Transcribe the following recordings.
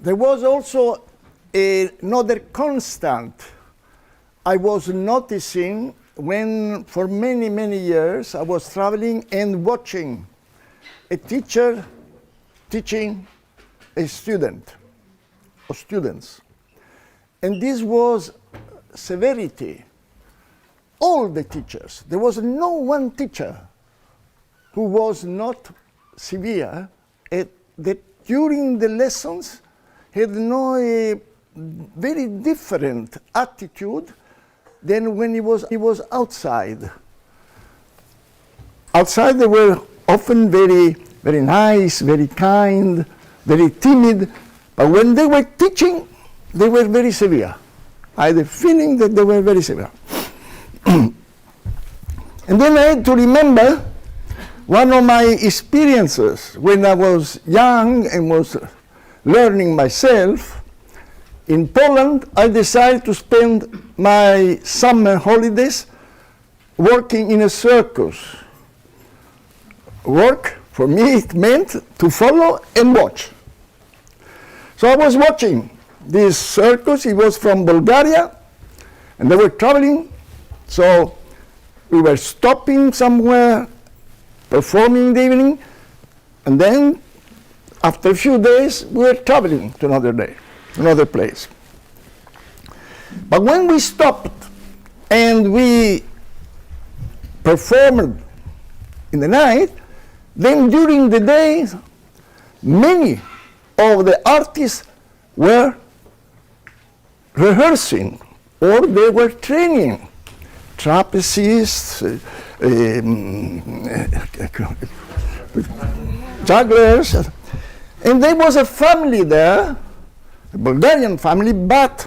there was also another constant I was noticing when, for many, many years, I was traveling and watching a teacher teaching a student or students. And this was severity. All the teachers. There was no one teacher who was not severe, that during the lessons had no very different attitude than when he was outside. Outside they were often very, very nice, very kind, very timid, but when they were teaching, they were very severe. I had the feeling that they were very severe. And then I had to remember one of my experiences when I was young and was learning myself. In Poland, I decided to spend my summer holidays working in a circus. Work, for me, it meant to follow and watch. So I was watching this circus. It was from Bulgaria, and they were traveling. So we were stopping somewhere, performing in the evening, and then after a few days, we were traveling to another place. But when we stopped and we performed in the night, then during the day, many of the artists were rehearsing or they were training. Trapecists, jugglers, and there was a family there, a Bulgarian family, but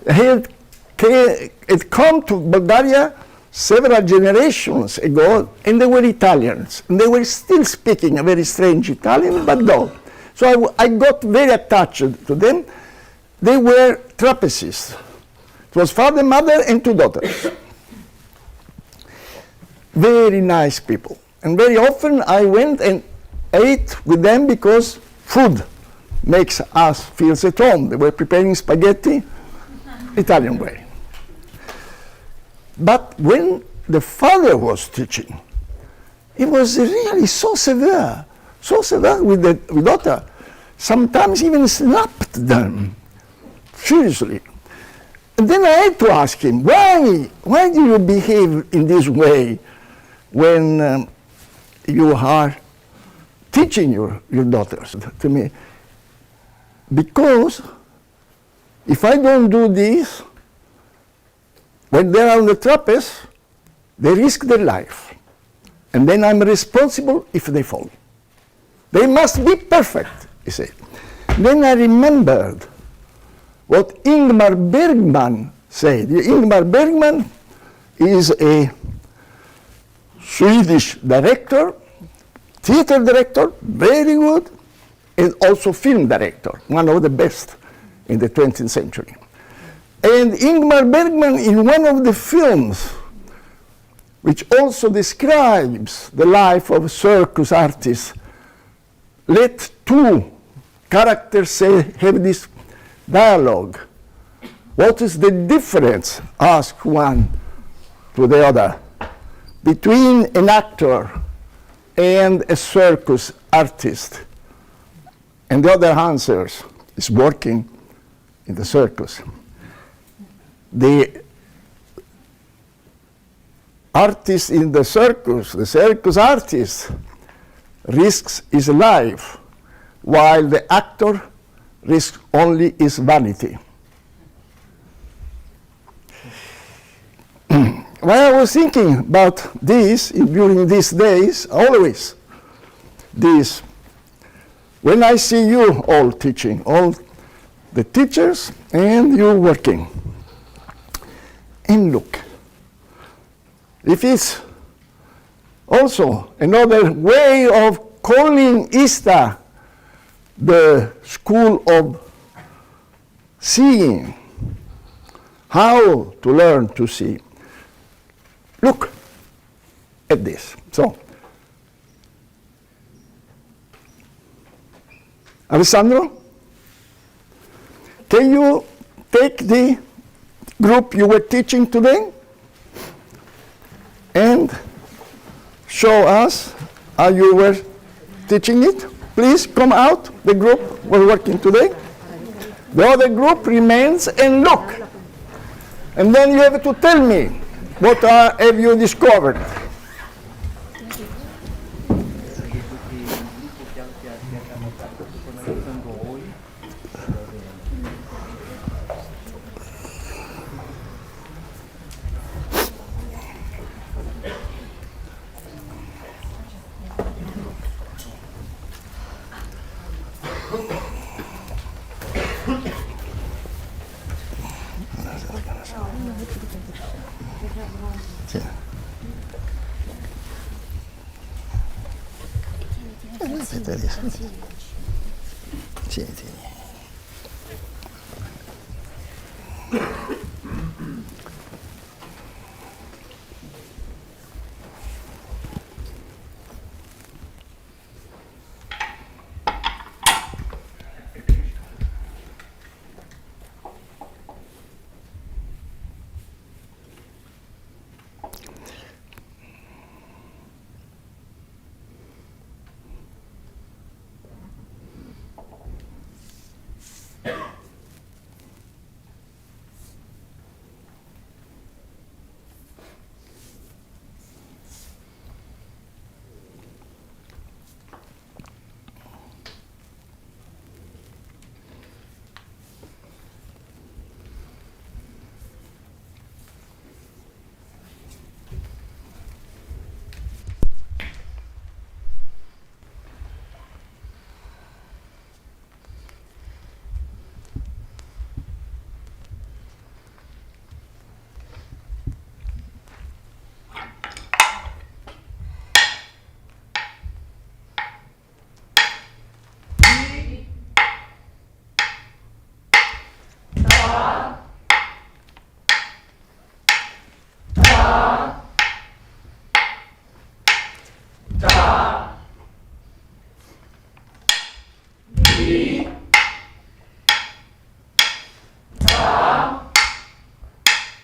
it come to Bulgaria several generations ago, and they were Italians, and they were still speaking a very strange Italian, but no. So I got very attached to them. They were trapecists. It was father, mother, and two daughters. Very nice people. And very often I went and ate with them because food makes us feel at home. They were preparing spaghetti Italian way. But when the father was teaching, he was really so severe with the daughter. Sometimes even slapped them furiously. And then I had to ask him, why do you behave in this way when you are teaching your daughters to me? Because if I don't do this, when they're on the trapeze, they risk their life. And then I'm responsible if they fall. They must be perfect, he said. Then I remembered what Ingmar Bergman said. Ingmar Bergman is a Swedish director, theater director, very good, and also film director, one of the best in the 20th century. And Ingmar Bergman, in one of the films, which also describes the life of circus artists, let two characters have this dialogue. What is the difference, asked one to the other, between an actor and a circus artist? And the other answers is working in the circus. The artist in the circus artist, risks his life, while the actor risks only his vanity. While I was thinking about this during these days, always this, when I see you all teaching, all the teachers and you working, and look, if it's also another way of calling ISTA the school of seeing, how to learn to see. Look at this. So, Alessandro, can you take the group you were teaching today and show us how you were teaching it? Please come out, the group we're working today. The other group remains and look. And then you have to tell me what have you discovered. Sì, sì.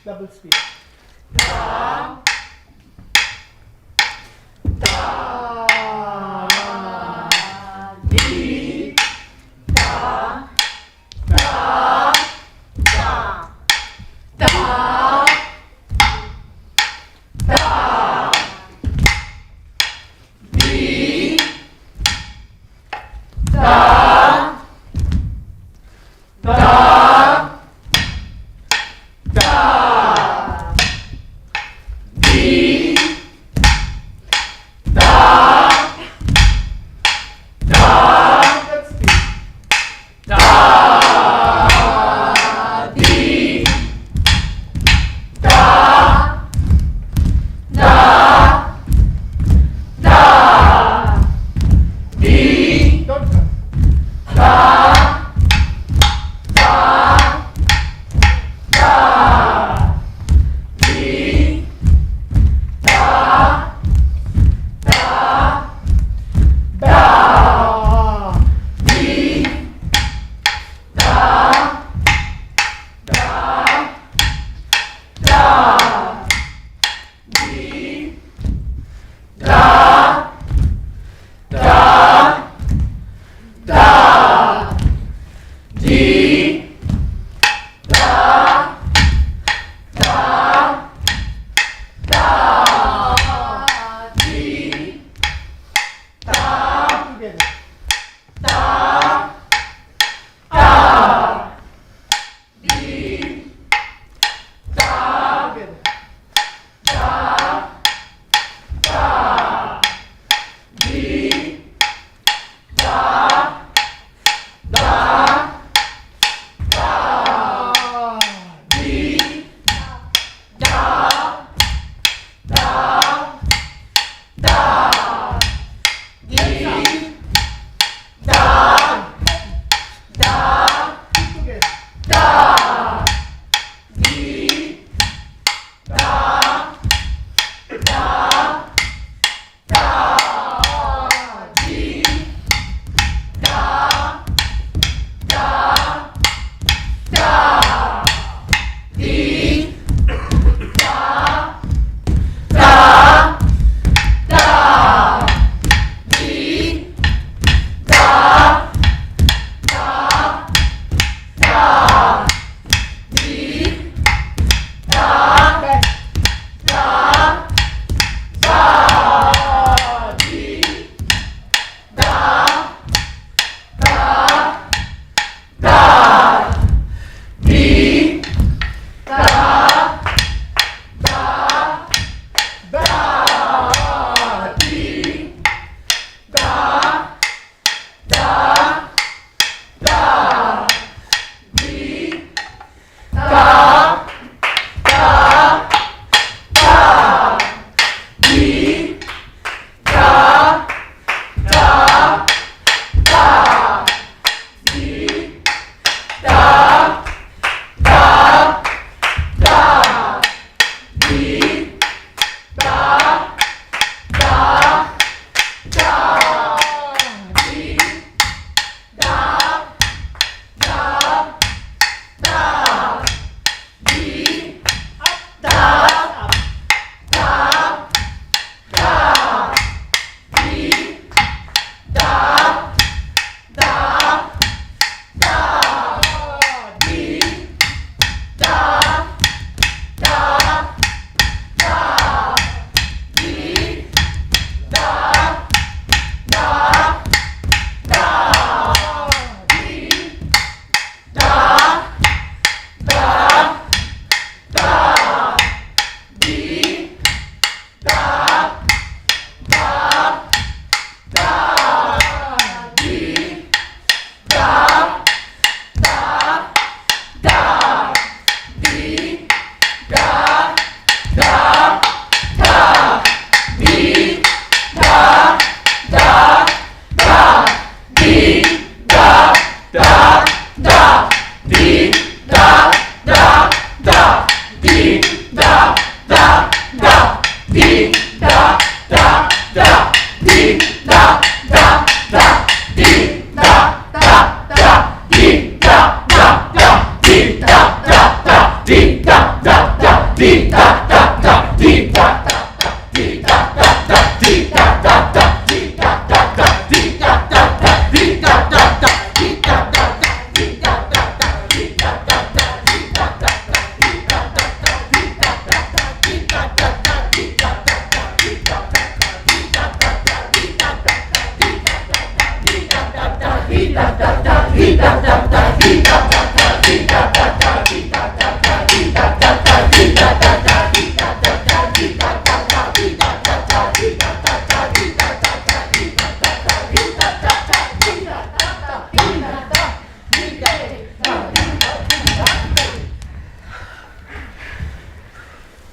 Double speed.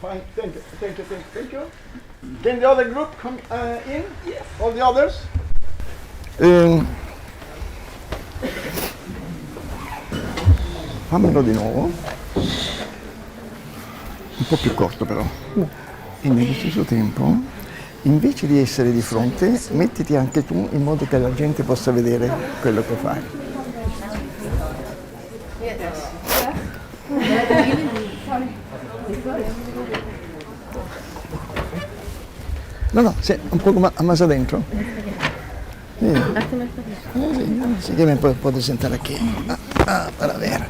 Fine, thank you, thank you, thank you, thank you. Can the other group come in? Yes. All the others? Fammelo di nuovo. Un po' più corto però. E nello stesso tempo, invece di essere di fronte, mettiti anche tu in modo che la gente possa vedere quello che fai. No, sì, un po' más adentro. Sì, sì che me puedo sentare qui. Para ver.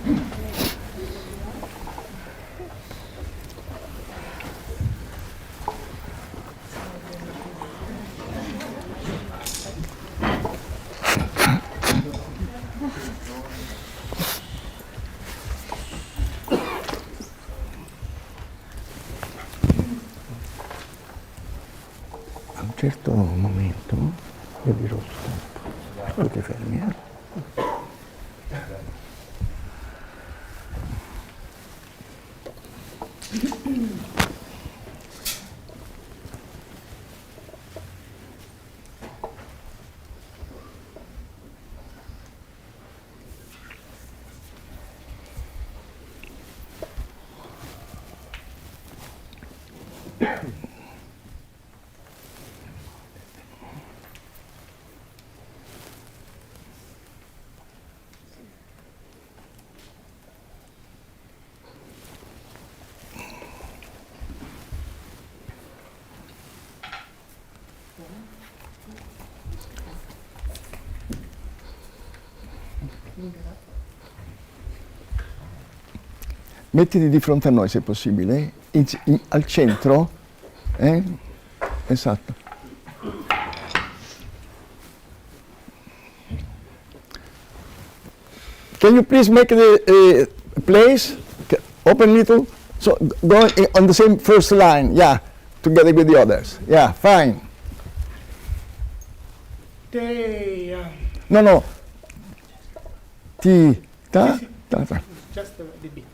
A un certo momento io dirò stop, tu ti fermi, Mettiti di fronte a noi se possibile, al centro, esatto. Can you please make the place open little? So go on the same first line, yeah, together with the others. Yeah, fine. No. Ti, ta, ta, ta. Just the beat.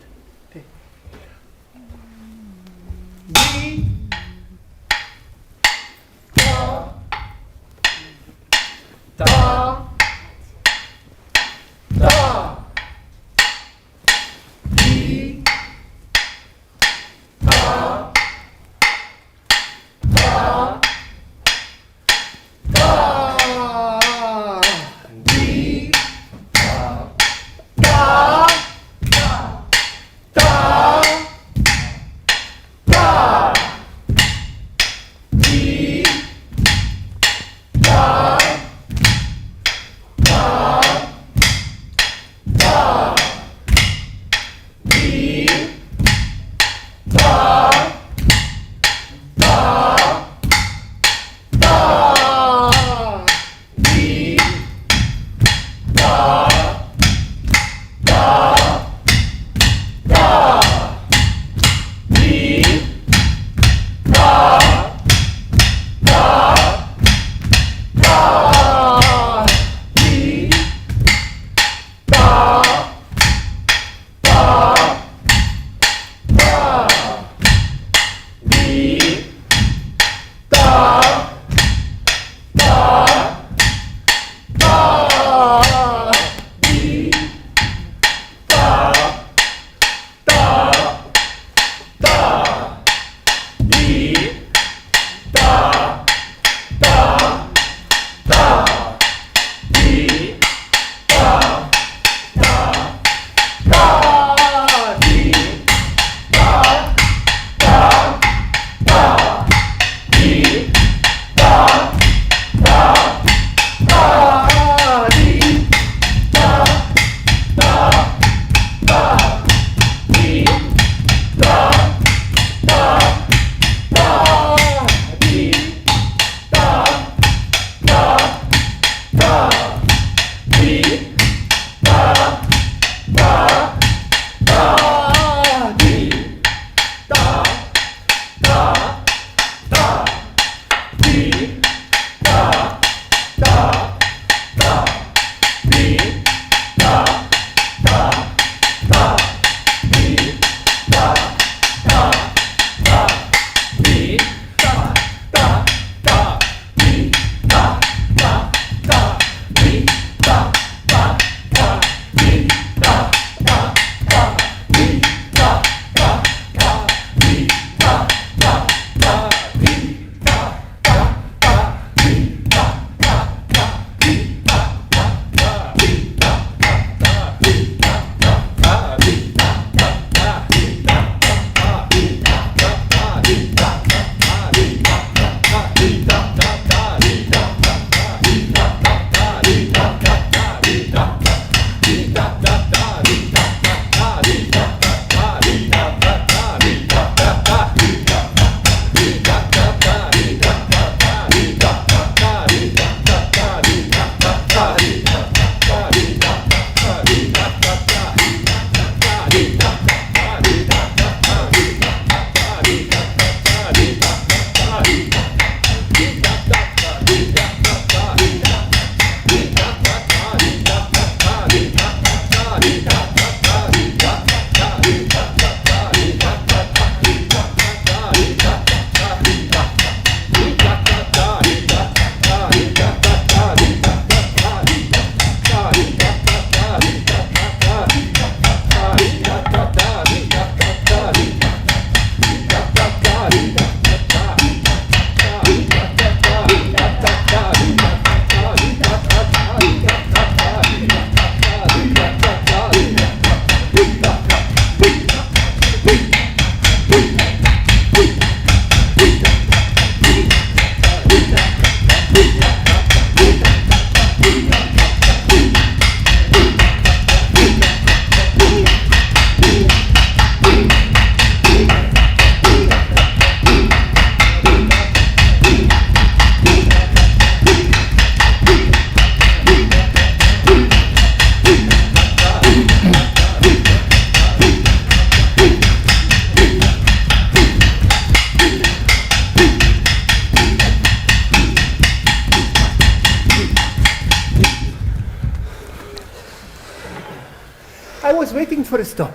I was waiting for a stop.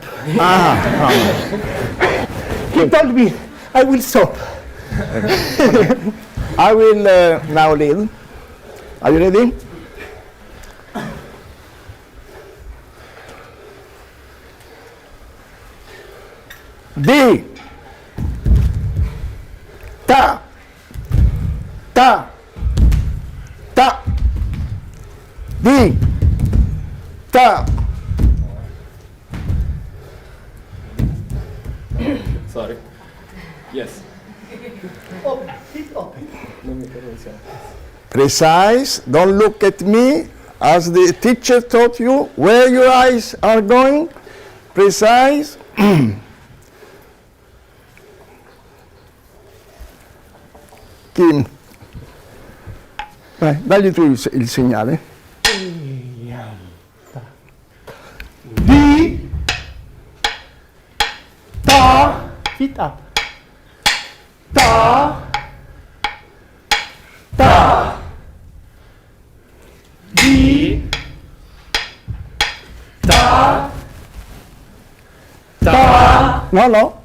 He told me I will stop. I will now lead. Are you ready? D. Ta. Ta. Ta. D. Ta. Sorry. Yes. Open, feet open. Precise. Don't look at me as the teacher taught you. Where your eyes are going. Precise. Kim. Dagli tu il segnale. D. Ta. Feet up. Ta. Ta. D. Ta. Ta. No, no.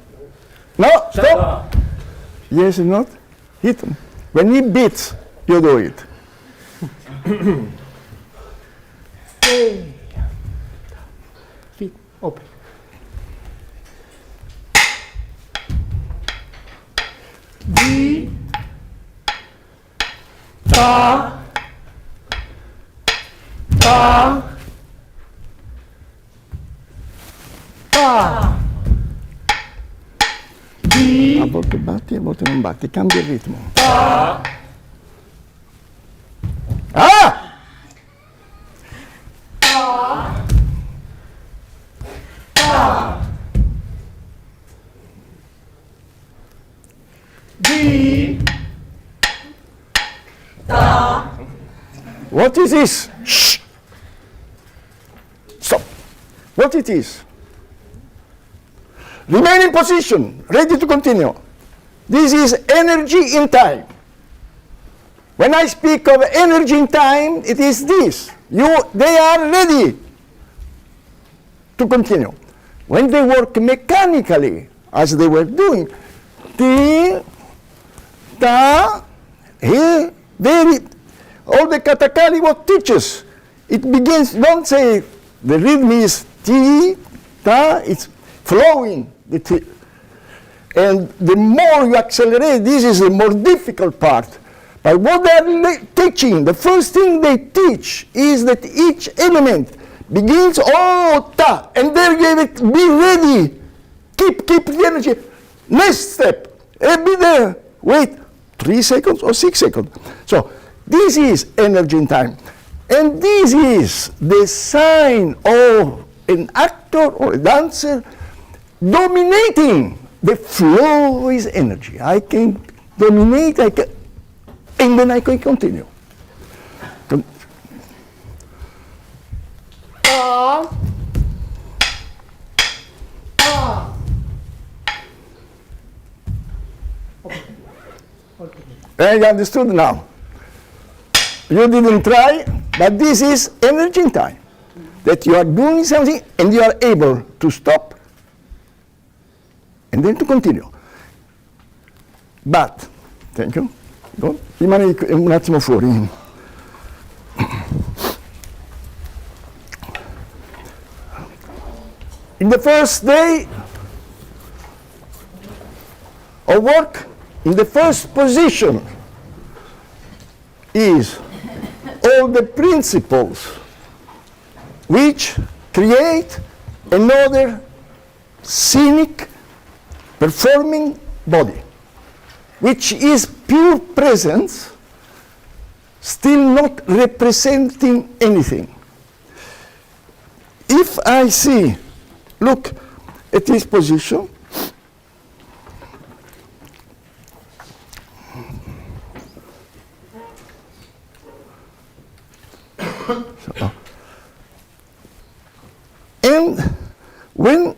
No, stop. Yes or not? Hit him. When he beats, you do it. Feet open. D. Ta. Ta. Ta. D. A volte batti, a volte non batti. Cambia il ritmo. Ta. Ah! Ta. Ta. D. Ta. What is this? Shh. Stop. What it is? Remain in position, ready to continue. This is energy in time. When I speak of energy in time, it is this. They are ready to continue. When they work mechanically, as they were doing, ti, ta, he, very, all the katakali what teaches, it begins, don't say the rhythm is ti, ta, it's flowing. And the more you accelerate, this is the more difficult part. But what they're teaching, the first thing they teach is that each element begins, oh, ta, and they give it, be ready, keep the energy. Next step, be there, wait 3 seconds or 6 seconds. So this is energy in time. And this is the sign of an actor or a dancer dominating. The flow is energy. I can dominate, and then I can continue. You understood now. You didn't try, but this is energy in time. That you are doing something and you are able to stop and then to continue. But, thank you. Go. Rimani un attimo fuori. In the first day of work, in the first position is all the principles which create another scenic performing body, which is pure presence, still not representing anything. If I see, look at this position, and when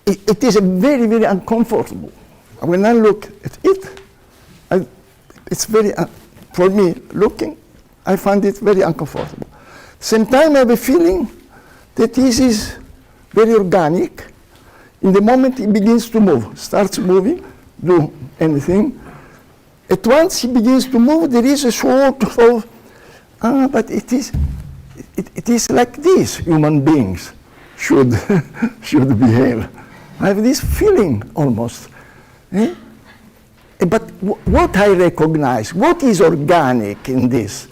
it is a very, very uncomfortable. When I look at it, it's very, for me, looking, I find it very uncomfortable. Same time, I have a feeling that this is very organic. In the moment he begins to move, starts moving, do anything, at once he begins to move, there is a sort of, but it is like this human beings should behave. I have this feeling almost. But what I recognize, what is organic in this,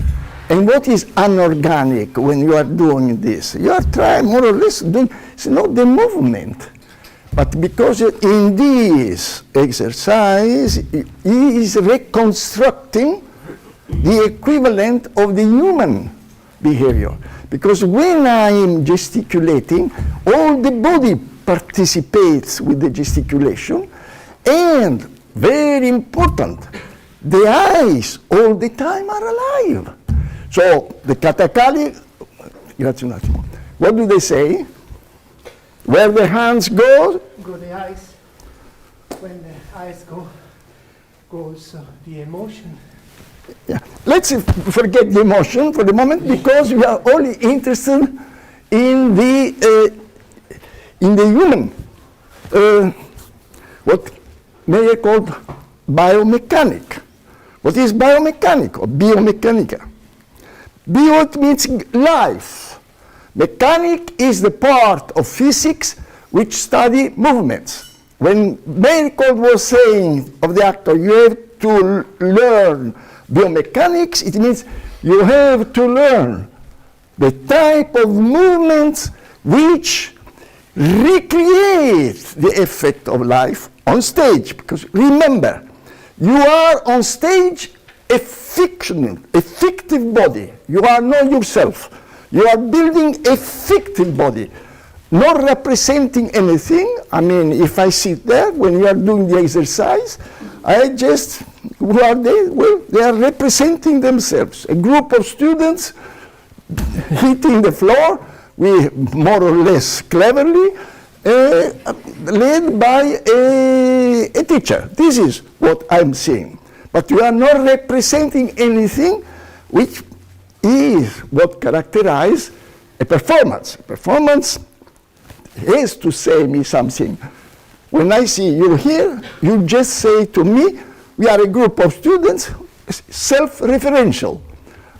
and what is unorganic when you are doing this? You are trying more or less doing, it's not the movement, but because in this exercise, he is reconstructing the equivalent of the human behavior. Because when I am gesticulating, all the body participates with the gesticulation, and very important, the eyes all the time are alive. So the katakali, grazie un attimo. What do they say? Where the hands go? Go the eyes. When the eyes goes the emotion. Yeah. Let's forget the emotion for the moment, because we are only interested in the human, what may I call biomechanic. What is biomechanic or biomechanica? Bio means life. Mechanic is the part of physics which study movements. When Miracle was saying of the actor, you have to learn biomechanics, it means you have to learn the type of movements which recreate the effect of life on stage. Because remember, you are on stage a fictive body. You are not yourself. You are building a fictive body, not representing anything. I mean, if I sit there when you are doing the exercise, I just, who are they? Well, they are representing themselves. A group of students hitting the floor, we more or less cleverly, led by a teacher. This is what I'm seeing. But you are not representing anything which is what characterizes a performance. A performance has to say me something. When I see you here, you just say to me, we are a group of students, self-referential.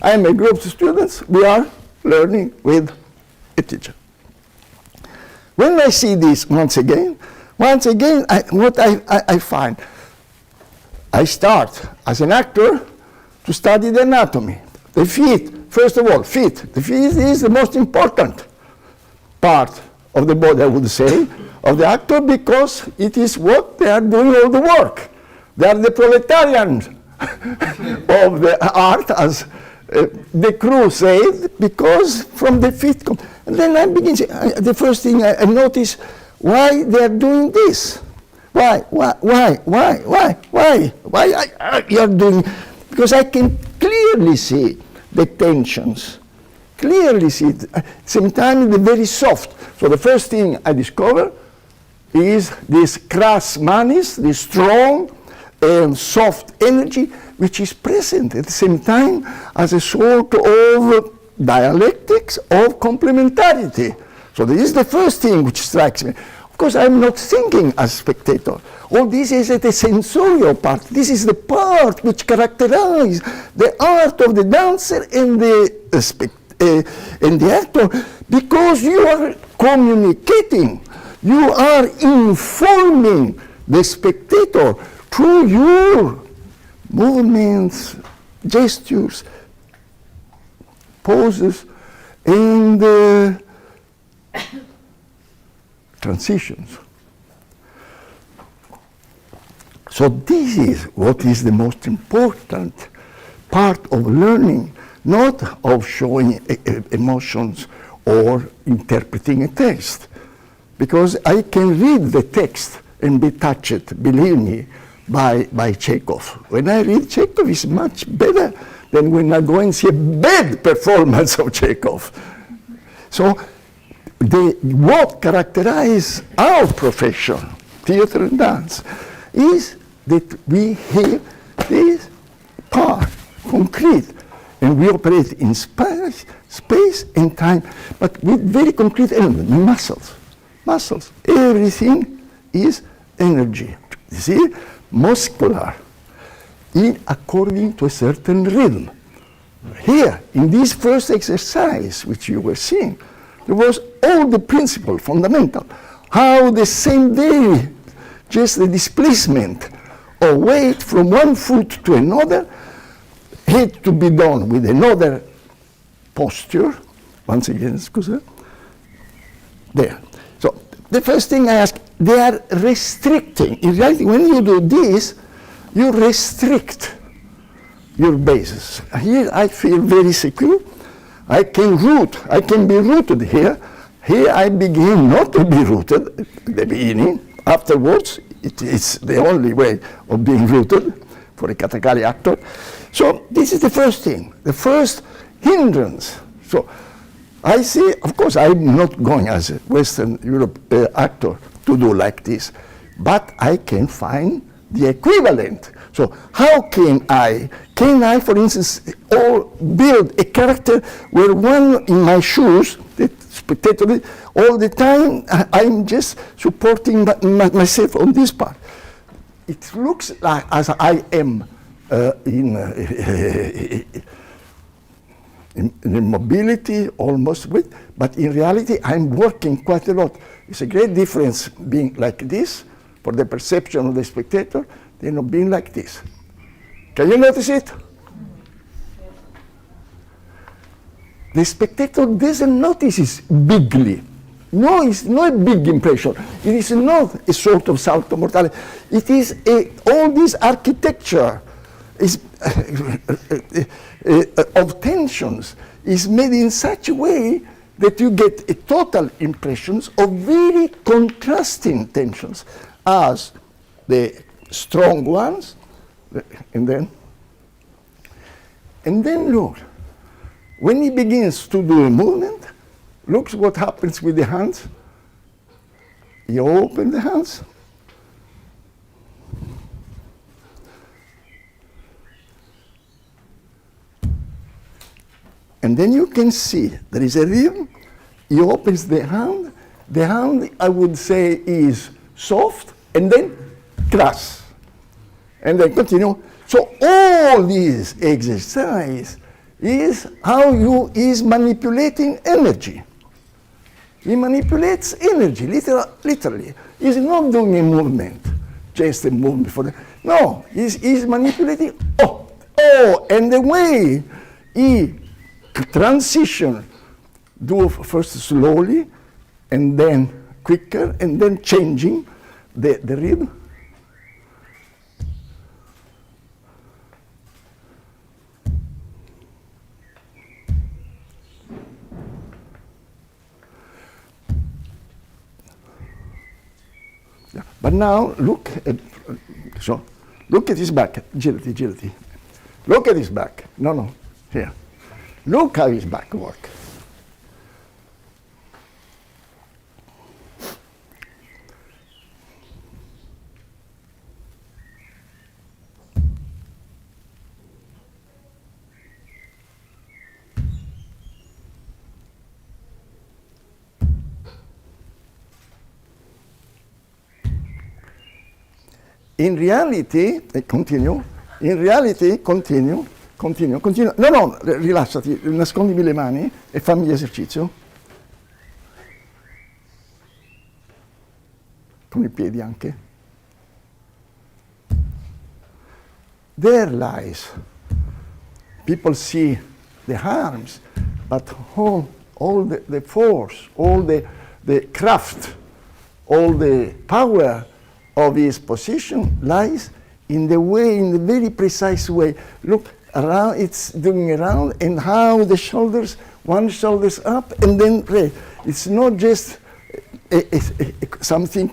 I am a group of students, we are learning with a teacher. When I see this once again, what I find, I start as an actor to study the anatomy. The feet, first of all, feet. The feet is the most important part of the body, I would say, of the actor, because it is what they are doing all the work. They are the proletarians of the art, as the crew said, because from the feet come. And then I begin, the first thing I notice, why they are doing this? Why you are doing? Because I can clearly see the tensions, clearly see it. Sometimes they're very soft. So the first thing I discover is this cras manis, this strong and soft energy, which is present at the same time as a sort of dialectics of complementarity. So this is the first thing which strikes me. Of course, I'm not thinking as spectator. All this is at the sensorial part. This is the part which characterizes the art of the dancer and the actor, because you are communicating, you are informing the spectator through your movements, gestures, poses, and transitions. So this is what is the most important part of learning, not of showing emotions or interpreting a text. Because I can read the text and be touched, believe me, by Chekhov. When I read Chekhov, it's much better than when I go and see a bad performance of Chekhov. So what characterizes our profession, theater and dance, is that we have this part, concrete, and and we operate in space and time, but with very concrete elements, muscles. Muscles. Everything is energy. You see? Muscular, according to a certain rhythm. Here, in this first exercise, which you were seeing, there was all the principle, fundamental, how the same day, just the displacement of weight from one foot to another had to be done with another posture. Once again, scusa. There. So the first thing I ask, they are restricting. In reality, when you do this, you restrict your bases. Here I feel very secure. I can be rooted here. Here I begin not to be rooted at the beginning. Afterwards, it's the only way of being rooted for a katakali actor. So this is the first thing, the first hindrance. So I see, of course, I'm not going as a Western Europe actor to do like this, but I can find the equivalent. So how can I, for instance, build a character where one in my shoes, the spectator, all the time I'm just supporting myself on this part. It looks like as I am in mobility almost, but in reality I'm working quite a lot. It's a great difference being like this for the perception of the spectator than of being like this. Can you notice it? The spectator doesn't notice it bigly. No, it's not a big impression. It is not a sort of salto mortale. It is all this architecture is of tensions is made in such a way that you get a total impressions of very contrasting tensions as the strong ones, and then look, when he begins to do a movement, look what happens with the hands. You open the hands. And then you can see there is a rhythm. He opens the hand. The hand, I would say, is soft, and then crass. And then continue. So all this exercise is how you is manipulating energy. He manipulates energy, literally. He's not doing a movement, just a movement for the, no, he's manipulating, and the way he transition, do first slowly, and then quicker, and then changing the rhythm. Yeah. But now look at his back, agility. Look at his back. No, here. Look how his back works. In reality, continue. No, rilassati, nascondimi le mani e fammi l'esercizio. Con i piedi anche. There lies. People see the arms, but all the force, all the craft, all the power of his position lies in the very precise way. Look around, it's doing around, and how the shoulders, one shoulder's up, and then it's not just something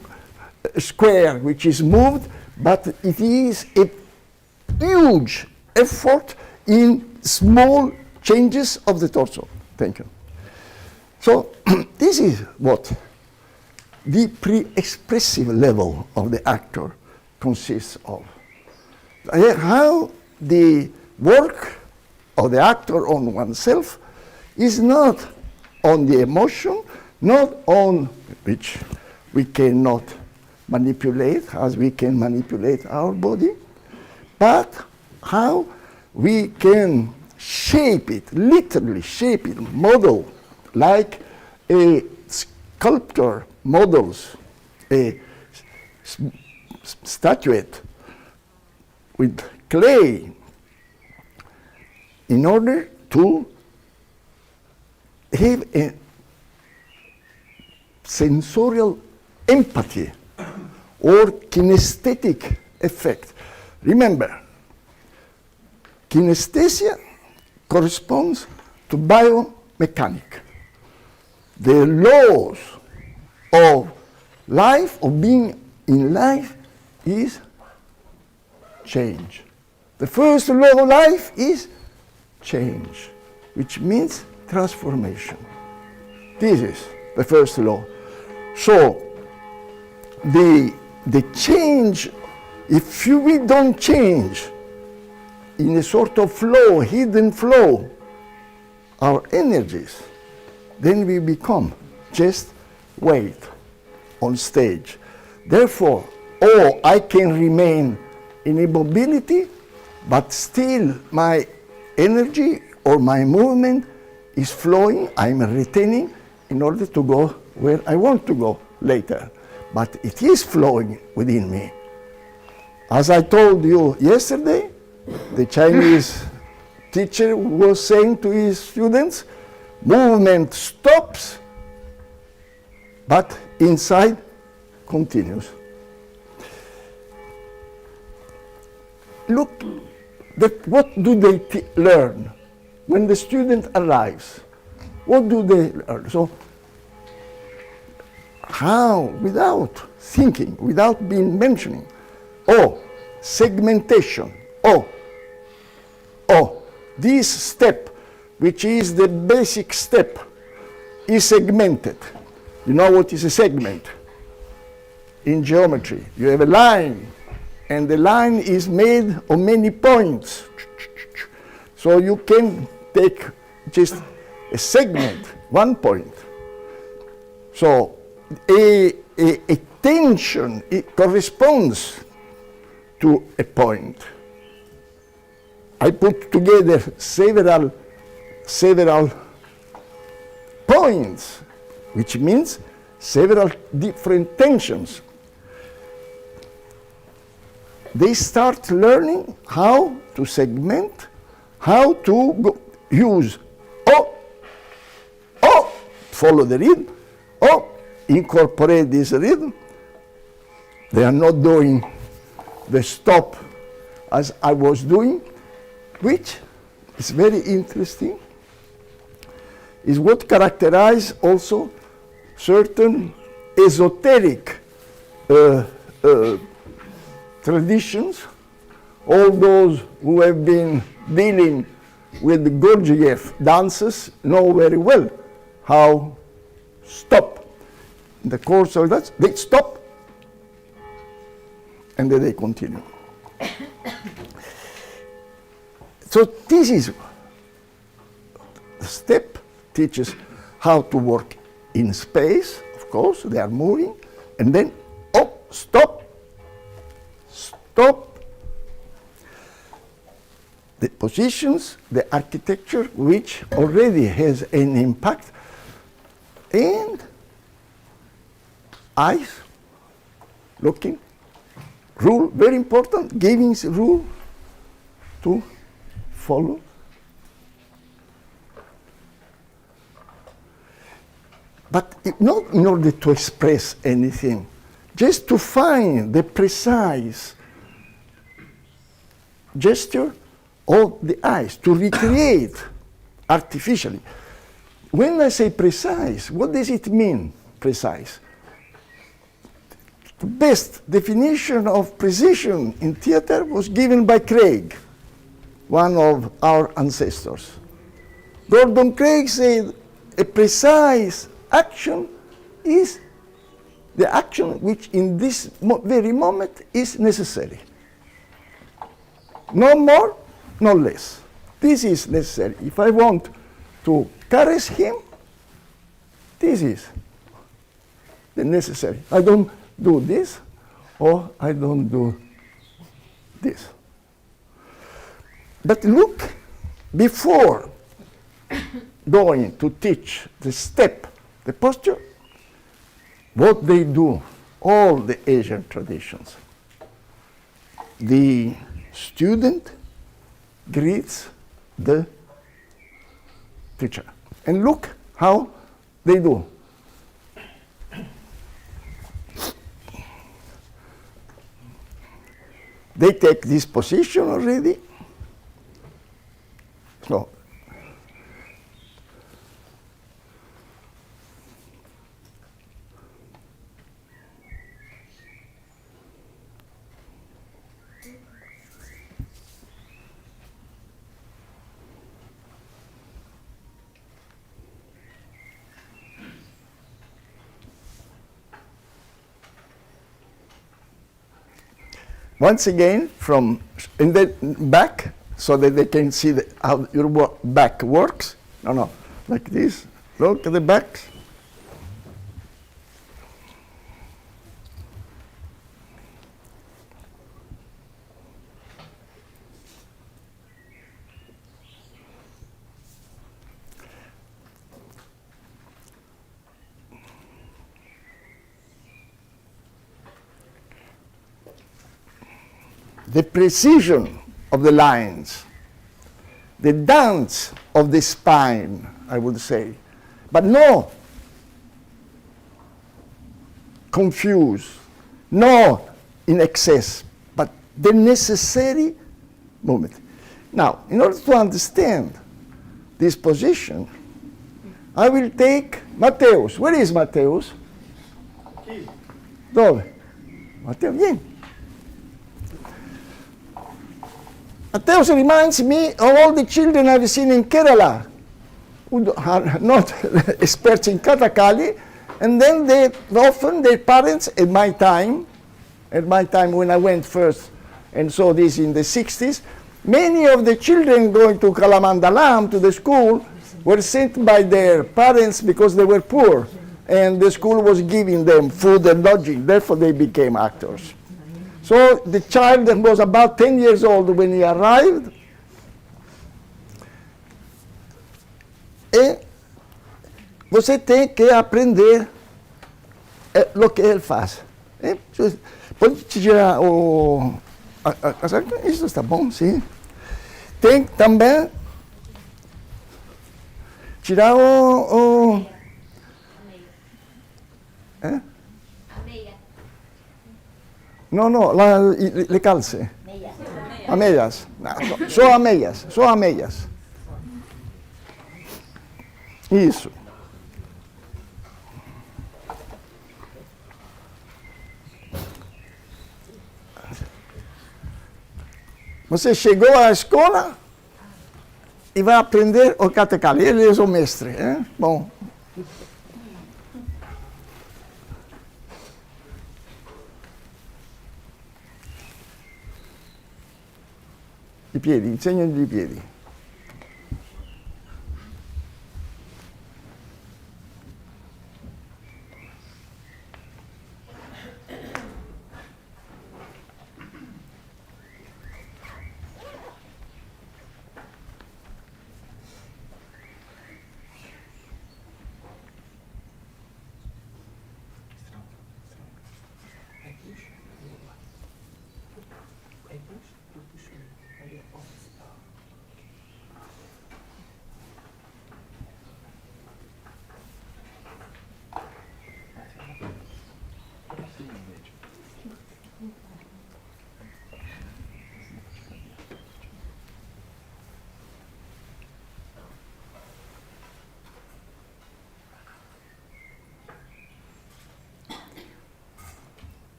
square which is moved, but it is a huge effort in small changes of the torso. Thank you. So this is what the pre-expressive level of the actor consists of. How the work of the actor on oneself is not on the emotion, not on which we cannot manipulate as we can manipulate our body, but how we can shape it, literally shape it, model, like a sculptor models a statuette with clay in order to have a sensorial empathy or kinesthetic effect. Remember, kinesthesia corresponds to biomechanics. The laws of life, of being in life, is change. The first law of life is change, which means transformation. This is the first law. So the change, if we don't change in a sort of flow, hidden flow, our energies, then we become just weight on stage. Therefore, I can remain in immobility, but still my energy or my movement is flowing, I'm retaining in order to go where I want to go later. But it is flowing within me. As I told you yesterday, the Chinese teacher was saying to his students, movement stops, but inside continues. Look, what do they learn when the student arrives? What do they learn? So, how, without thinking, without being mentioning, segmentation, this step, which is the basic step, is segmented. You know what is a segment? In geometry, you have a line, and the line is made of many points. So you can take just a segment, 1 point. So a tension, it corresponds to a point. I put together several points, which means several different tensions. They start learning how to segment, how to use follow the rhythm, incorporate this rhythm. They are not doing the stop as I was doing, which is very interesting, is what characterizes also certain esoteric traditions. All those who have been dealing with the Gurdjieff dances know very well how stop. In the course of that, they stop and then they continue. So this is the step, teaches how to work in space, of course, they are moving, and then stop. The positions, the architecture, which already has an impact, and eyes, looking, rule, very important, giving rule to follow. But not in order to express anything, just to find the precise gesture of the eyes, to recreate artificially. When I say precise, what does it mean, precise? The best definition of precision in theater was given by Craig, one of our ancestors. Gordon Craig said, a precise action is the action which in this very moment is necessary. No more, no less. this is necessary. If I want to caress him, this is the necessary. I don't do this, or I don't do this. But look, before going to teach the step, the posture, what they do, all the Asian traditions. The student greets the teacher. And look how they do. They take this position already. So, once again, from in the back, so that they can see how your back works. No, like this. Look at the back. The precision of the lines, the dance of the spine, I would say, but no confused, no in excess, but the necessary movement. Now, in order to understand this position, I will take Mateus. Where is Mateus? Dove? Mateus, vieni. Mateus reminds me of all the children I've seen in Kerala who are not experts in Kathakali, and then often their parents, at my time when I went first and saw this in the 60s, many of the children going to Kalamandalam, to the school, were sent by their parents because they were poor, and the school was giving them food and lodging, therefore they became actors. So the child that was about 10 years old when he arrived, e você tem que aprender o que ele faz. Pode tirar isso está bom, sim. Tem também tirar No, le calce. A medias. No, só a medias, só a medias. Isso. Você chegou à escola e vai aprender o Kathakali. Ele é o mestre. Bom. I piedi, insegnagli i piedi.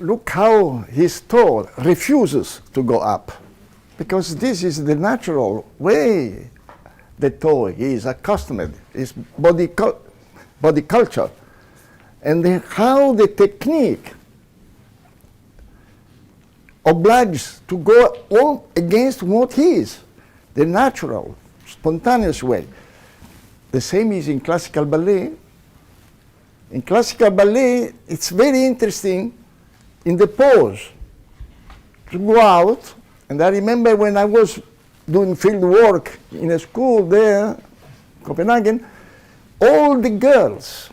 look how his toe refuses to go up, because this is the natural way the toe is accustomed, is body culture. And how the technique obliges to go all against what he is, the natural, spontaneous way. The same is in classical ballet. In classical ballet, it's very interesting in the pose to go out. And I remember when I was doing field work in a school there, Copenhagen, all the girls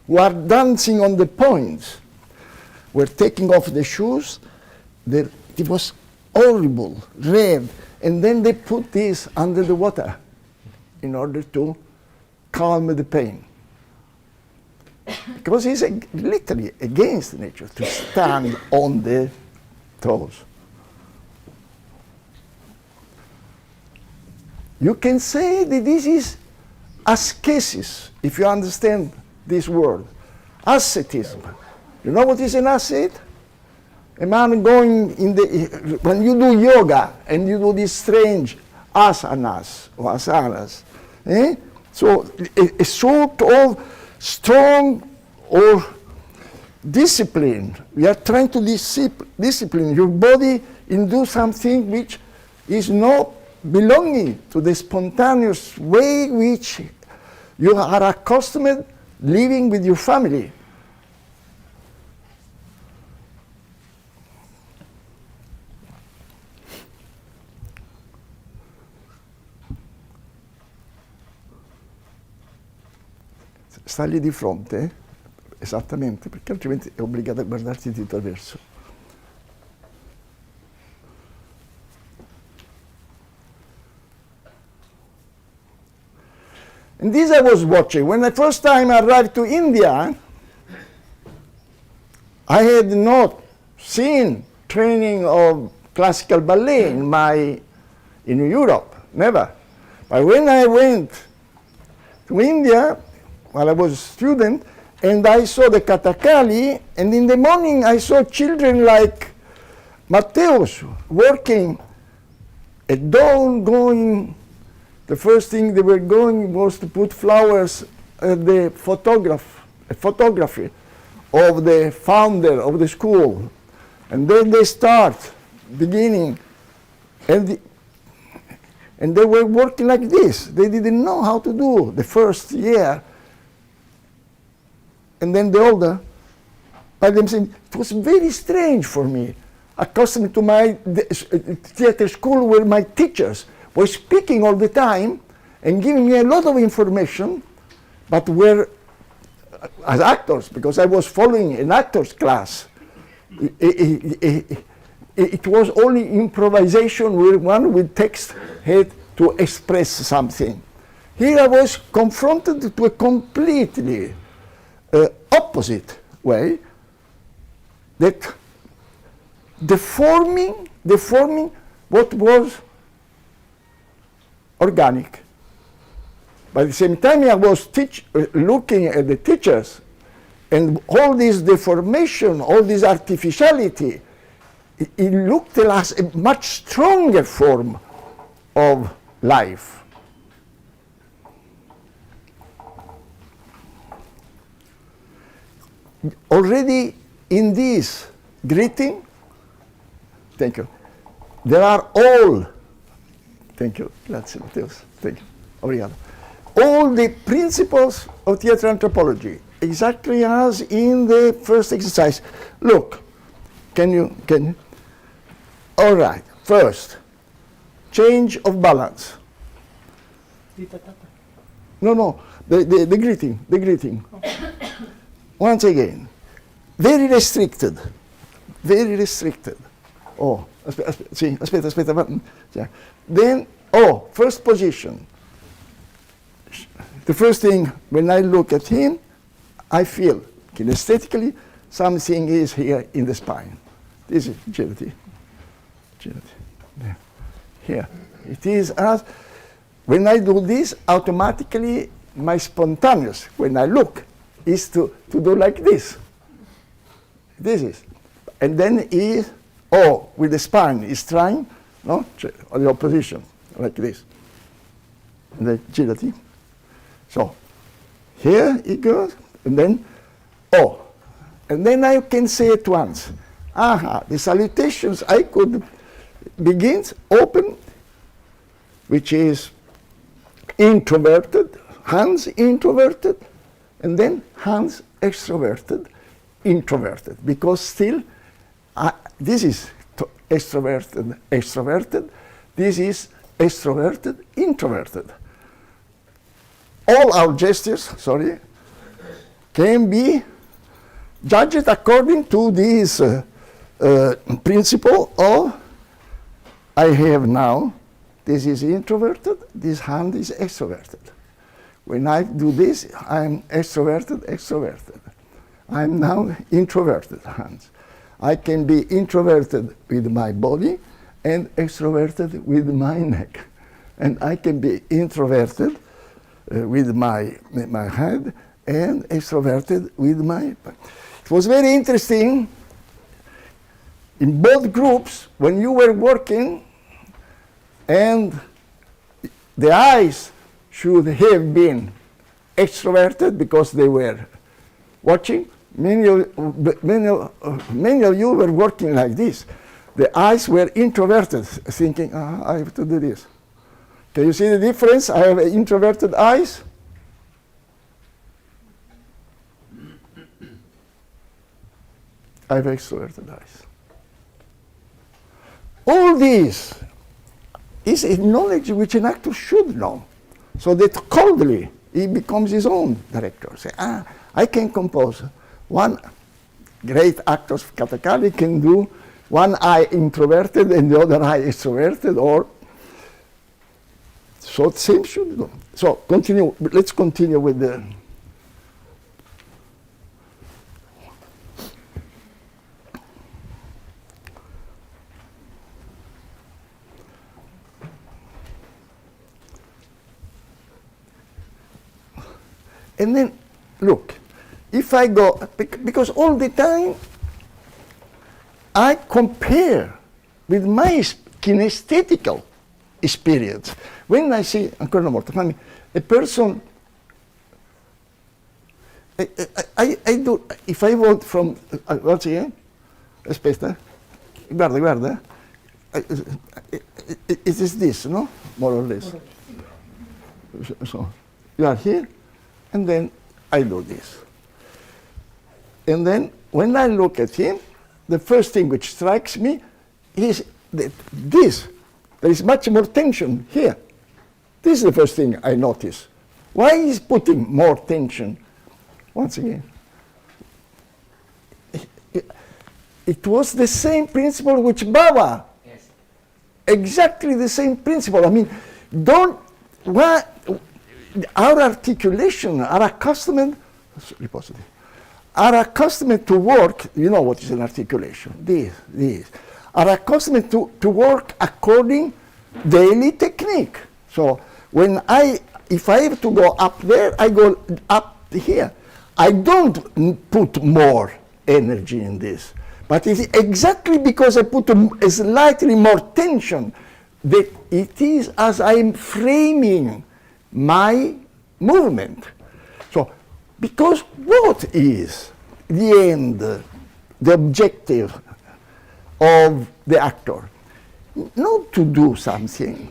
who are dancing on the points were taking off the shoes. It was horrible, red. And then they put this under the water in order to calm the pain. Because it's literally against nature to stand on the toes. You can say that this is ascesis, if you understand this word. Ascetism. You know what is an ascet? A man going when you do yoga and you do these strange asanas or asanas, so a sort of strong or discipline. We are trying to discipline your body in do something which is not belonging to the spontaneous way which you are accustomed living with your family. Stalli di fronte, esattamente, perché altrimenti è obbligato a guardarti di traverso. And this I was watching. When the first time I arrived to India, I had not seen training of classical ballet in Europe, never. But when I went to India, while I was a student, and I saw the Kathakali, and in the morning I saw children like Matteus working at dawn, going. The first thing they were going was to put flowers at the photography of the founder of the school. And then they start beginning, and they were working like this. They didn't know how to do the first year. And then the older, by themselves, it was very strange for me, accustomed to my theater school where my teachers were speaking all the time and giving me a lot of information, but were, as actors, because I was following an actor's class, it was only improvisation where one with text had to express something. Here I was confronted to a completely opposite way, that deforming what was organic. By the same time I was looking at the teachers, and all this deformation, all this artificiality, it looked like a much stronger form of life. Already in this greeting, thank you, there are all, thank you, grazie Matteus, thank you, obrigado, all the principles of theater anthropology, exactly as in the first exercise. Look, can you, all right, first, change of balance. No, the greeting. Once again, very restricted. Oh, aspetta. Then, first position. The first thing, when I look at him, I feel kinesthetically something is here in the spine. This is agility. Here. It is as, when I do this, automatically my spontaneous, when I look, is to do like this. This is. and then he, O, with the spine, is trying, no, on the opposition, like this. And then girati. So, here he goes, and then O. And then I can say at once, aha, the salutations I could begin, open, which is introverted, hands introverted, and then hands extroverted, introverted, because still this is extroverted, extroverted, this is extroverted, introverted. All our gestures, sorry, can be judged according to this principle of I have now, this is introverted, this hand is extroverted. When I do this, I'm extroverted, extroverted. I'm now introverted hands. I can be introverted with my body and extroverted with my neck. And I can be introverted with my head and extroverted with my... It was very interesting in both groups when you were working and the eyes should have been extroverted because they were watching. Many of you were working like this. The eyes were introverted, thinking, I have to do this. Can you see the difference? I have introverted eyes. I have extroverted eyes. All this is a knowledge which an actor should know, so that coldly he becomes his own director. Say, I can compose. One great actor, Katakali, can do one eye introverted and the other eye extroverted, or so same should do. So continue. Let's continue with the. And then, look, if I go, because all the time I compare with my kinesthetical experience. When I see, ancora una volta, fammi, a person, I do, if I want from, once again, aspetta, guarda, it is this, no? More or less. So, you are here, and then I do this. And then when I look at him, the first thing which strikes me is that this, there is much more tension here. This is the first thing I notice. Why is putting more tension? Once again, it was the same principle which Barba. Yes. Exactly the same principle. I mean, our articulation, are accustomed to work, you know what is an articulation, this, are accustomed to work according daily technique. So if I have to go up there, I go up here. I don't put more energy in this, but it's exactly because I put a slightly more tension that it is as I'm framing my movement. So, because what is the end, the objective of the actor? Not to do something,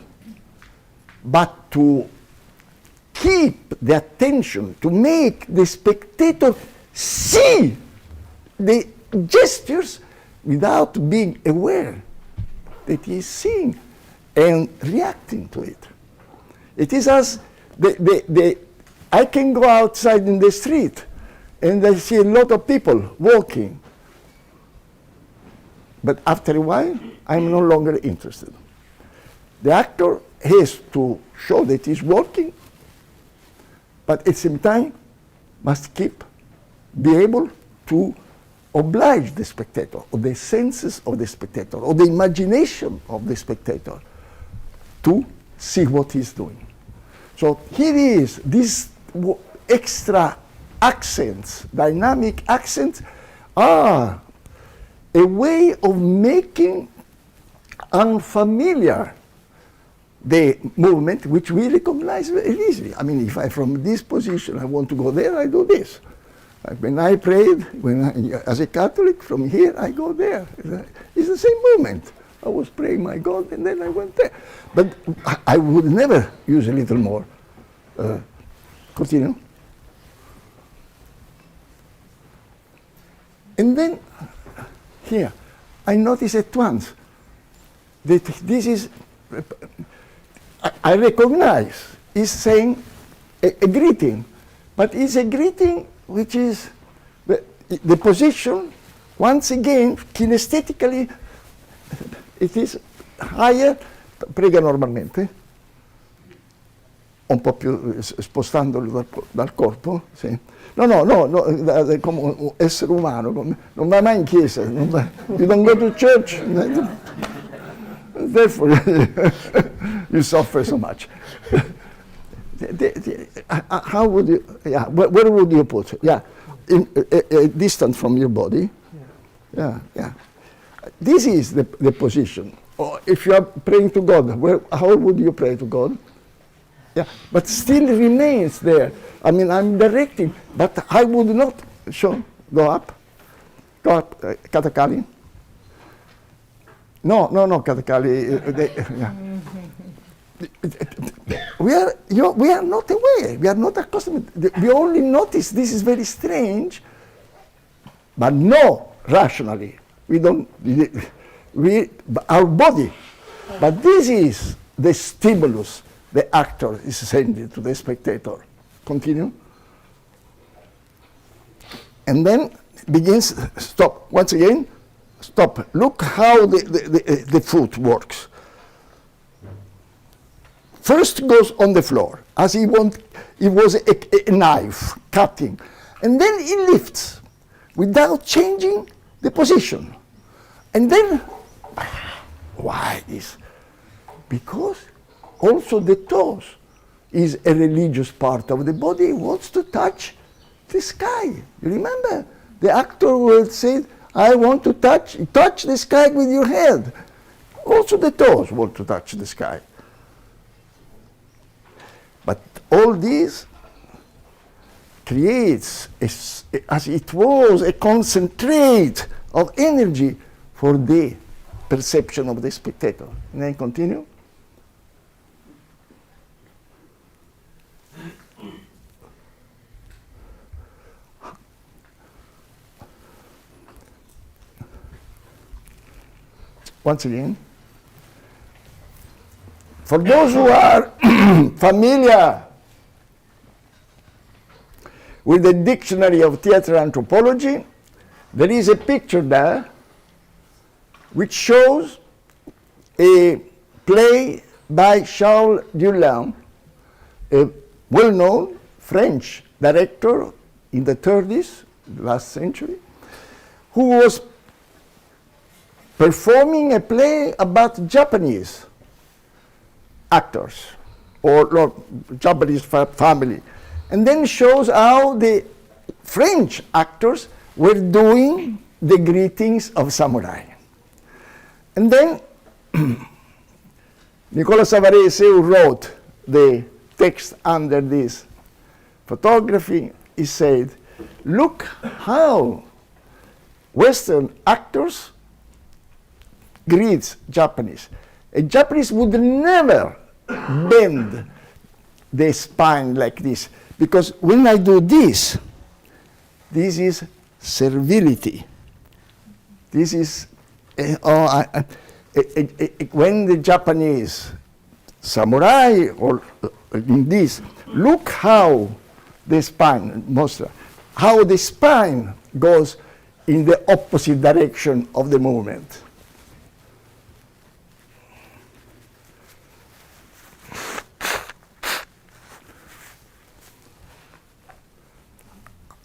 but to keep the attention, to make the spectator see the gestures without being aware that he is seeing and reacting to it. It is as I can go outside in the street and I see a lot of people walking. But after a while, I'm no longer interested. The actor has to show that he's walking, but at the same time must be able to oblige the spectator, or the senses of the spectator, or the imagination of the spectator to see what he's doing. So here is these extra accents, dynamic accents, are a way of making unfamiliar the movement, which we recognize very easily. I mean, if I from this position I want to go there, I do this. When I prayed, as a Catholic, from here I go there. It's the same movement. I was praying my God, and then I went there. But I would never use a little more. Continue. And then here, I notice at once that this is, I recognize, is saying a greeting, but it's a greeting which is the position, once again, kinesthetically, it is higher, prega normalmente, un po' più spostandolo dal corpo, sì. No, come un essere umano, non va mai in chiesa, you don't go to church, therefore you suffer so much. How would you, where would you put it? Distant from your body. Yeah. This is the position. Or if you are praying to God, how would you pray to God? Yeah, but still remains there. I mean, I'm directing, but I would not go up, Katakali. No, Katakali. We are not aware. We are not accustomed. We only notice this is very strange, but no, rationally, we don't. Our body, but this is the stimulus the actor is sending to the spectator. Continue. And then begins, stop, once again, stop. Look how the foot works. First goes on the floor, as it was a knife, cutting. And then he lifts, without changing the position. And then, why this? Because also the toes is a religious part of the body. He wants to touch the sky. You remember? The actor will say, I want to touch the sky with your head. Also the toes want to touch the sky. But all this creates, as it was, a concentrate of energy for the perception of the spectator. And then continue. Once again, for those who are familiar with the Dictionary of Theatre Anthropology, there is a picture there which shows a play by Charles Dulin, a well-known French director in the 30s, last century, who was performing a play about Japanese actors or Japanese family, and then shows how the French actors were doing the greetings of samurai. And then Nicola Savarese, who wrote the text under this photography, he said, look how Western actors greets Japanese. A Japanese would never bend the spine like this, because when I do this is servility. This is, when the Japanese samurai, or in this, look how the spine, how the spine goes in the opposite direction of the movement.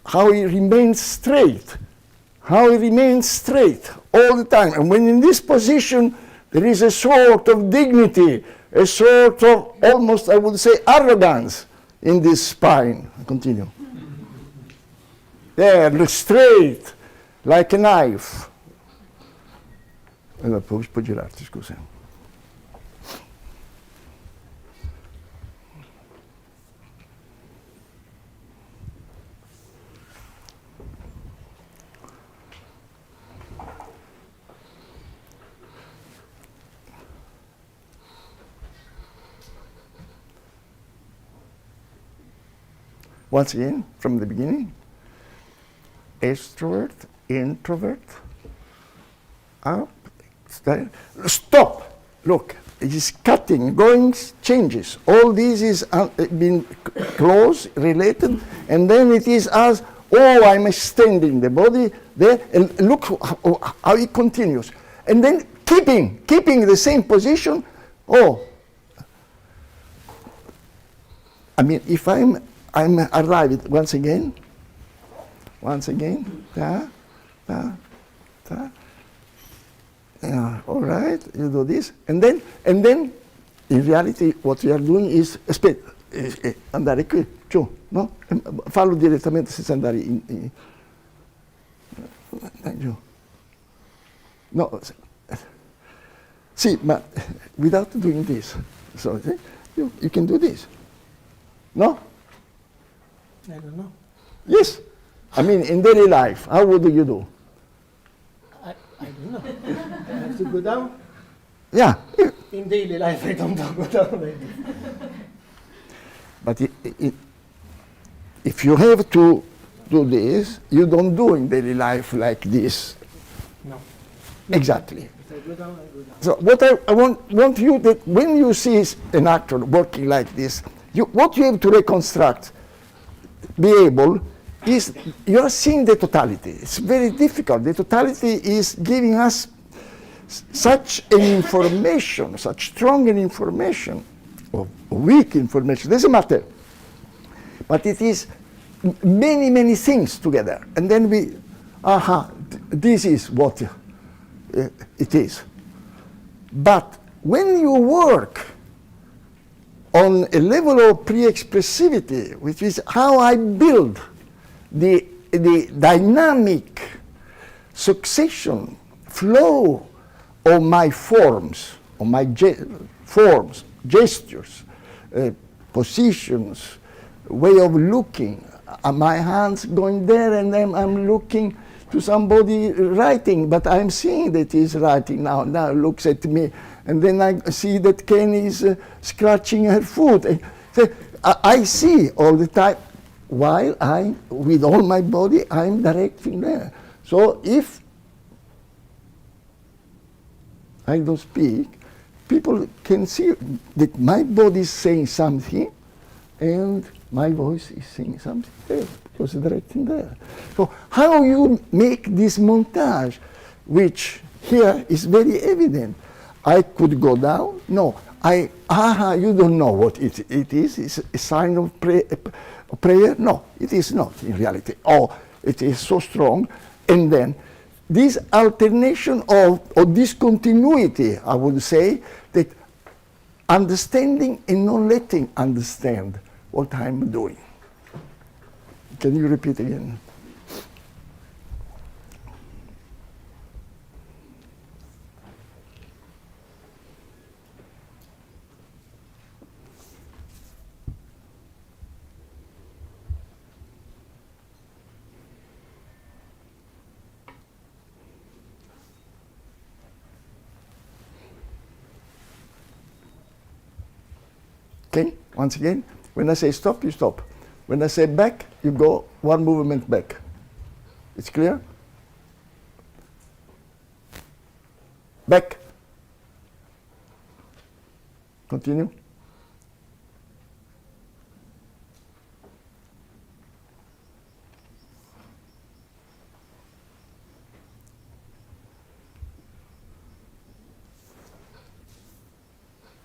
How he remains straight, all the time. And when in this position, there is a sort of dignity, a sort of almost, I would say, arrogance in this spine. Continue. There, straight, like a knife. Puoi girarti, scusa. Once again, from the beginning, extrovert, introvert, up, stop. Look, it is cutting, going, changes. All this is been close, related, and then it is as, oh, I'm extending the body there, and look how it continues. And then keeping the same position. Oh, I mean, if I'm arrived once again, ta, ta, ta. All right, you do this, and then in reality what we are doing is andare qui, giù, no? Fallo direttamente senza andare giù. No, sì, ma without doing this. So you can do this. No? I don't know. Yes. I mean, in daily life, how would you do? I don't know. I have to go down. Yeah. In daily life, I don't go down like this. But if you have to do this, you don't do in daily life like this. No. Exactly. If I go down, I go down. So what I want you, that when you see an actor working like this, what you have to reconstruct, be able, is you are seeing the totality. It's very difficult. The totality is giving us such an information, such strong an information, or weak information, doesn't matter. But it is many, many things together. And then this is what it is. But when you work on a level of pre-expressivity, which is how I build the dynamic succession, flow of my forms, of my forms, gestures, positions, way of looking. My hands going there, and then I'm looking to somebody writing, but I'm seeing that he's writing now. Now looks at me, and then I see that Ken is scratching her foot. So I see all the time, while with all my body, I'm directing there. So if I don't speak, people can see that my body is saying something, and my voice is saying something there, because directing there. So how you make this montage, which here is very evident. I could go down. No, you don't know what it is. It's a sign of prayer. No, it is not in reality. Oh, it is so strong. And then this alternation of discontinuity, I would say, that understanding and not letting understand what I'm doing. Can you repeat again? Okay, once again, when I say stop, you stop. When I say back, you go one movement back. It's clear? Back. Continue.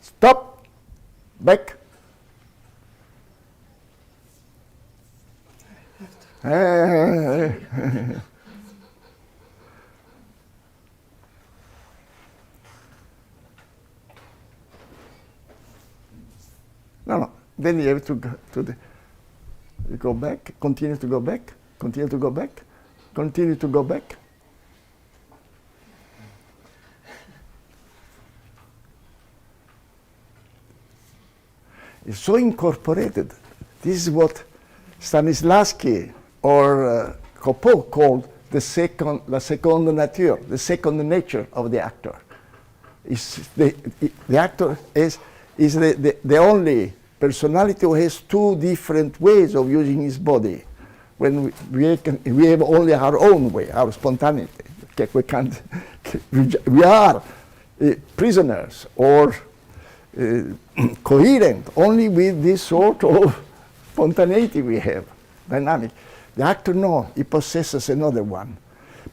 Stop. Back. No. Then you have to go you go back, continue to go back, continue to go back, continue to go back. is so incorporated. This is what Stanislavski or Copeau called la seconde nature, the second nature of the actor. The actor is the only personality who has two different ways of using his body. When we have only our own way, our spontaneity. We can't. We are prisoners or coherent only with this sort of spontaneity we have, dynamic. The actor, no, he possesses another one.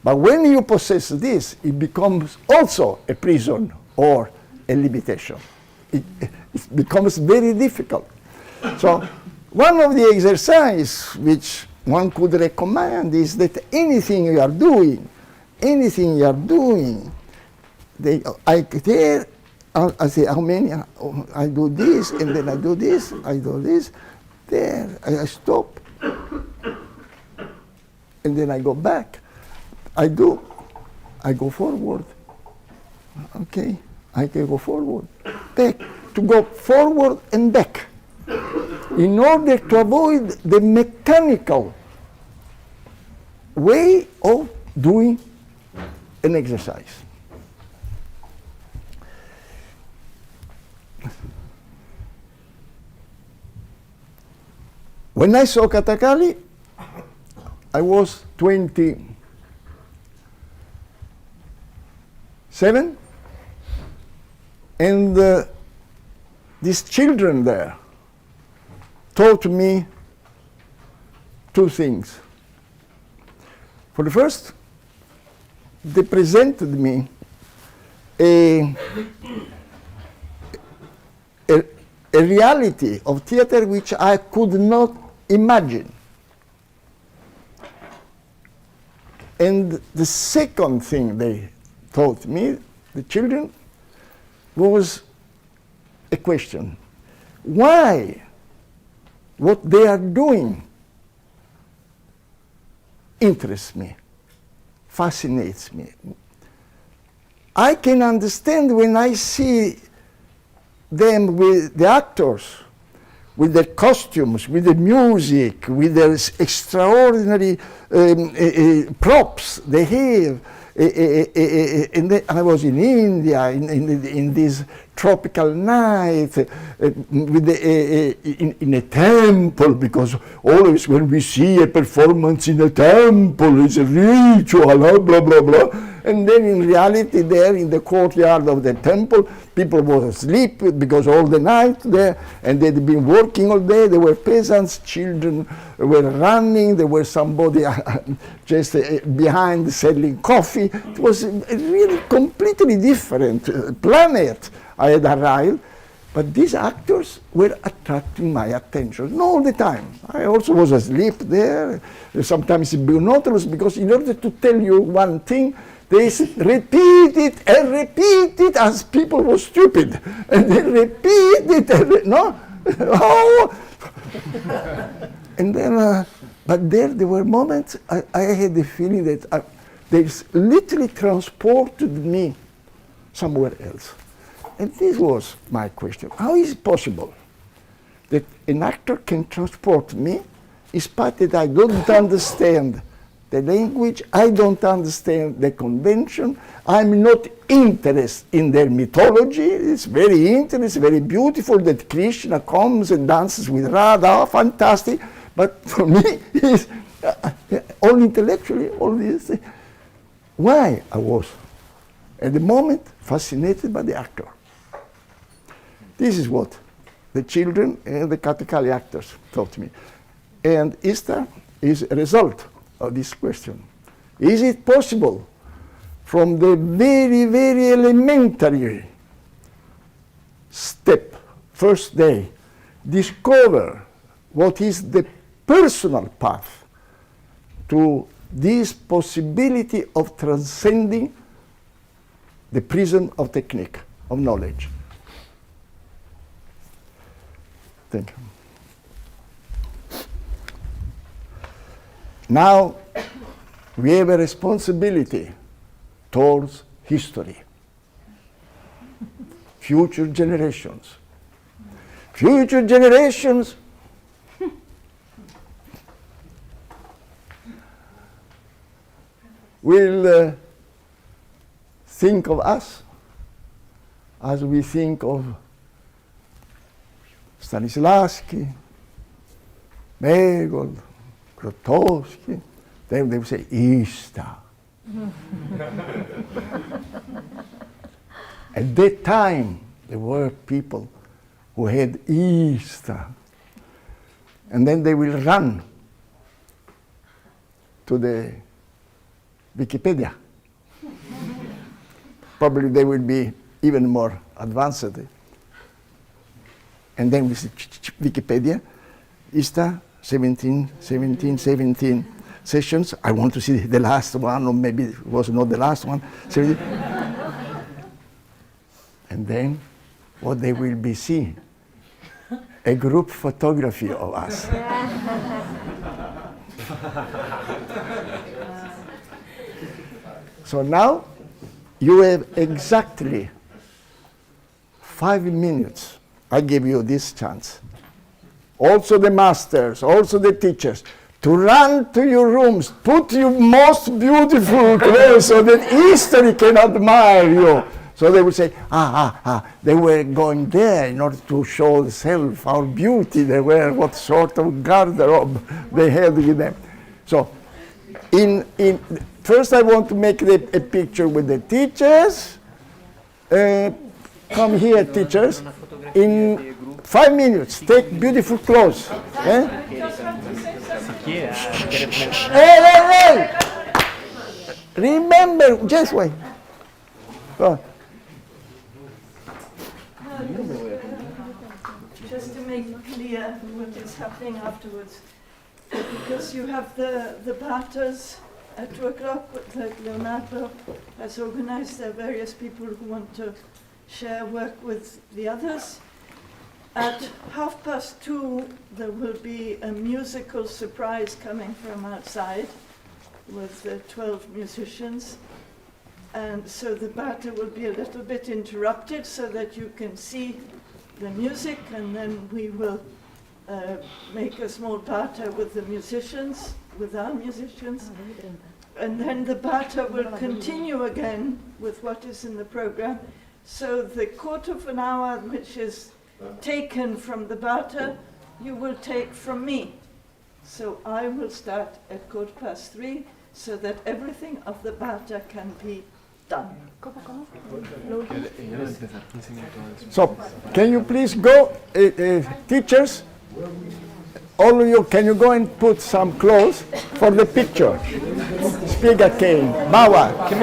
But when you possess this, it becomes also a prison or a limitation. It becomes very difficult. So one of the exercises which one could recommend is that anything you are doing, I say how many, I do this, and then I do this, there, I stop, and then I go back. I go forward. Okay, I can go forward, back, to go forward and back, in order to avoid the mechanical way of doing an exercise. When I saw Katakali, I was 27, and these children there taught me two things. For the first, they presented me a reality of theater which I could not imagine. And the second thing they taught me, the children, was a question. Why what they are doing interests me, fascinates me. I can understand when I see them with the actors, with their costumes, with the music, with their extraordinary props they have. And then I was in India in this tropical night with in a temple, because always when we see a performance in a temple, it's a ritual, blah, blah, blah. And then in reality there in the courtyard of the temple, people were asleep because all the night there, and they'd been working all day. There were peasants, children were running, there was somebody just behind selling coffee. It was a really completely different planet I had arrived. But these actors were attracting my attention all the time. I also was asleep there. Sometimes it was nautilus, because in order to tell you one thing, they repeat it as people were stupid. And they repeat it, no? Oh. And then, but there were moments I had the feeling that they literally transported me somewhere else. And this was my question. How is it possible that an actor can transport me, in spite that I don't understand the language, I don't understand the convention, I'm not interested in their mythology. It's very interesting, very beautiful that Krishna comes and dances with Radha, fantastic, but for me, it's all intellectually, all this. Why I was, at the moment, fascinated by the actor. This is what the children and the Kathakali actors taught me. And Easter is a result of this question. Is it possible from the very, very elementary step, first day, discover what is the personal path to this possibility of transcending the prison of technique, of knowledge? Thank you. Now, we have a responsibility towards history, future generations. future generations will think of us as we think of Stanislavski, Begold, Grotowski. Then they will say, Easter. At that time, there were people who had Easter. And then they will run to the Wikipedia. Probably they will be even more advanced. And then we see Wikipedia, Easter, 17 sessions. I want to see the last one, or maybe it was not the last one. And then what they will be seeing, a group photography of us. So now you have exactly 5 minutes. I give you this chance. Also the masters, also the teachers, to run to your rooms, put your most beautiful clothes so that history can admire you. So they would say, they were going there in order to show the self, our beauty they were, what sort of garderobe they had with them. So first I want to make a picture with the teachers. Come here, teachers. In 5 minutes, take beautiful clothes. Hey! Remember, just wait. Go. Just to make clear what is happening afterwards, because you have the parters at 2 o'clock, that Leonardo has organized. There are various people who want to share work with the others. At 2:30, there will be a musical surprise coming from outside with 12 musicians. And so the parter will be a little bit interrupted so that you can see the music, and then we will make a small parter with the musicians, with our musicians. And then the parter will continue again with what is in the program. So the quarter of an hour, which is taken from the parter, you will take from me. So I will start at 3:15 so that everything of the parter can be done. So, can you please go, teachers, all of you, can you go and put some clothes for the picture? Spiga came, Bawa.